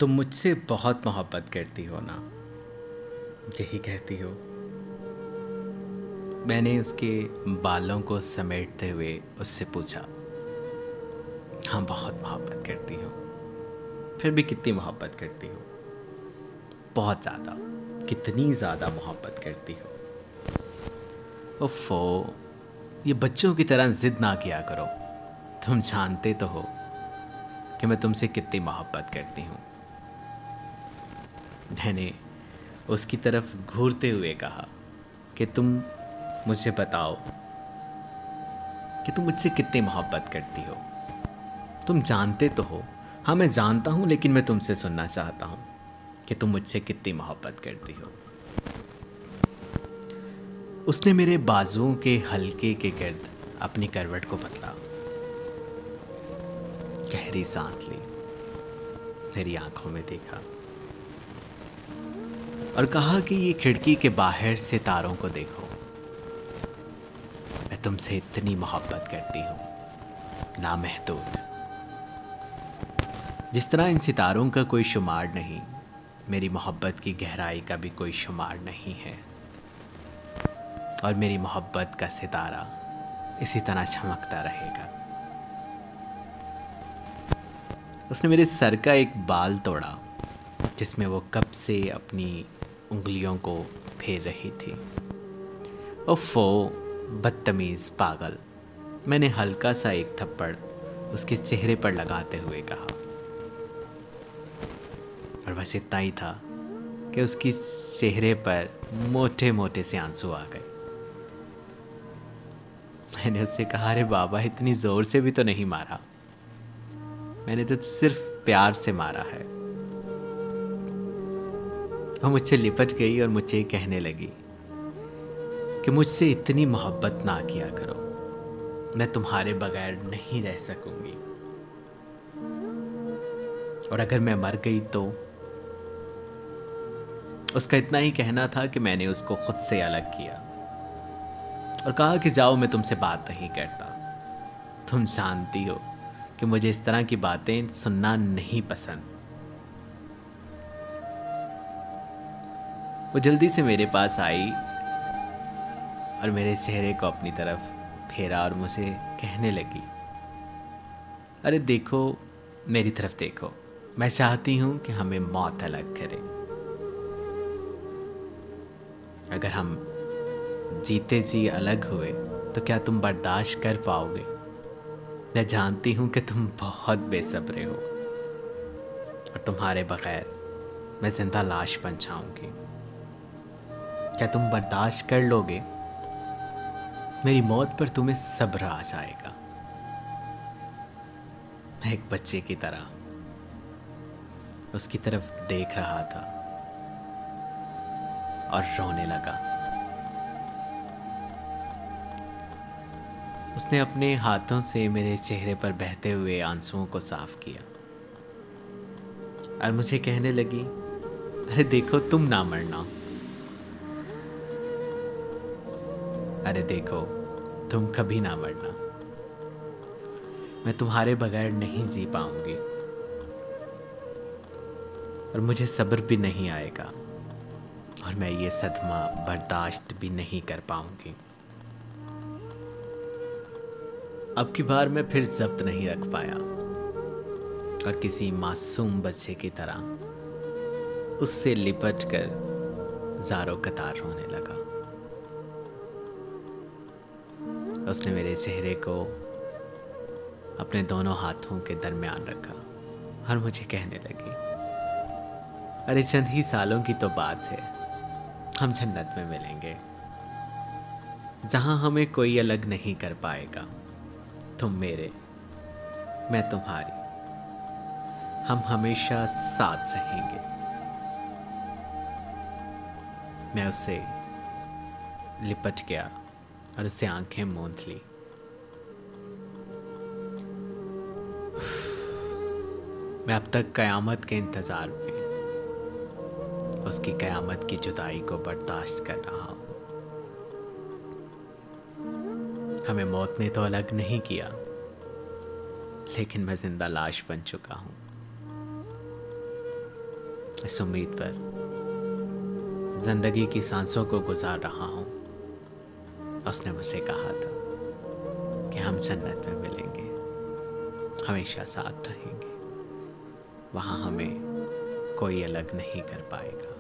तुम मुझसे बहुत मोहब्बत करती हो ना, यही कहती हो। मैंने उसके बालों को समेटते हुए उससे पूछा, हाँ बहुत मोहब्बत करती हो। फिर भी कितनी मोहब्बत करती हो? बहुत ज़्यादा। कितनी ज़्यादा मोहब्बत करती हो? ओफो, ये बच्चों की तरह ज़िद ना किया करो। तुम जानते तो हो कि मैं तुमसे कितनी मोहब्बत करती हूँ। मैंने उसकी तरफ घूरते हुए कहा कि तुम मुझे बताओ कि तुम मुझसे कितनी मोहब्बत करती हो। तुम जानते तो हो। हाँ मैं जानता हूँ, लेकिन मैं तुमसे सुनना चाहता हूँ कि तुम मुझसे कितनी मोहब्बत करती हो। उसने मेरे बाजुओं के हल्के के गिर्द अपनी करवट को बदला, गहरी सांस ली, मेरी आंखों में देखा और कहा कि ये खिड़की के बाहर से तारों को देखो। मैं तुमसे इतनी मोहब्बत करती हूँ, नामहदूद। जिस तरह इन सितारों का कोई शुमार नहीं, मेरी मोहब्बत की गहराई का भी कोई शुमार नहीं है। और मेरी मोहब्बत का सितारा इसी तरह चमकता रहेगा। उसने मेरे सर का एक बाल तोड़ा जिसमें वो कब से अपनी उंगलियों को फेर रही थी। ओफो, बदतमीज़ पागल, मैंने हल्का सा एक थप्पड़ उसके चेहरे पर लगाते हुए कहा। और बस इतना ही था कि उसकी चेहरे पर मोटे मोटे से आंसू आ गए। मैंने उससे कहा, अरे बाबा इतनी ज़ोर से भी तो नहीं मारा, मैंने तो सिर्फ प्यार से मारा है। वो मुझसे लिपट गई और मुझे कहने लगी कि मुझसे इतनी मोहब्बत ना किया करो, मैं तुम्हारे बगैर नहीं रह सकूंगी। और अगर मैं मर गई तो? उसका इतना ही कहना था कि मैंने उसको खुद से अलग किया और कहा कि जाओ, मैं तुमसे बात नहीं करता। तुम जानती हो कि मुझे इस तरह की बातें सुनना नहीं पसंद। वो जल्दी से मेरे पास आई और मेरे चेहरे को अपनी तरफ फेरा और मुझे कहने लगी, अरे देखो, मेरी तरफ देखो, मैं चाहती हूँ कि हमें मौत अलग करे। अगर हम जीते जी अलग हुए तो क्या तुम बर्दाश्त कर पाओगे? मैं जानती हूँ कि तुम बहुत बेसब्रे हो और तुम्हारे बगैर मैं जिंदा लाश बन जाऊंगी। क्या तुम बर्दाश्त कर लोगे? मेरी मौत पर तुम्हें सब्र आ जाएगा। मैं एक बच्चे की तरह उसकी तरफ देख रहा था और रोने लगा। उसने अपने हाथों से मेरे चेहरे पर बहते हुए आंसुओं को साफ किया और मुझे कहने लगी, अरे देखो, तुम ना मरना। अरे देखो, तुम कभी ना मरना। मैं तुम्हारे बगैर नहीं जी पाऊंगी और मुझे सब्र भी नहीं आएगा और मैं ये सदमा बर्दाश्त भी नहीं कर पाऊंगी। अब की बार मैं फिर जब्त नहीं रख पाया और किसी मासूम बच्चे की तरह उससे लिपट कर ज़ारो कतार रोने लगा। उसने मेरे चेहरे को अपने दोनों हाथों के दरमियान रखा और मुझे कहने लगी, अरे चंद ही सालों की तो बात है, हम जन्नत में मिलेंगे जहां हमें कोई अलग नहीं कर पाएगा। तुम मेरे, मैं तुम्हारी, हम हमेशा साथ रहेंगे। मैं उससे लिपट गया और उससे आंखें मूंद ली। मैं अब तक कयामत के इंतज़ार में उसकी कयामत की जुदाई को बर्दाश्त कर रहा हूँ। हमें मौत ने तो अलग नहीं किया, लेकिन मैं जिंदा लाश बन चुका हूँ। इस उम्मीद पर जिंदगी की सांसों को गुजार रहा हूँ। उसने मुझसे कहा था कि हम जन्नत में मिलेंगे, हमेशा साथ रहेंगे, वहाँ हमें कोई अलग नहीं कर पाएगा।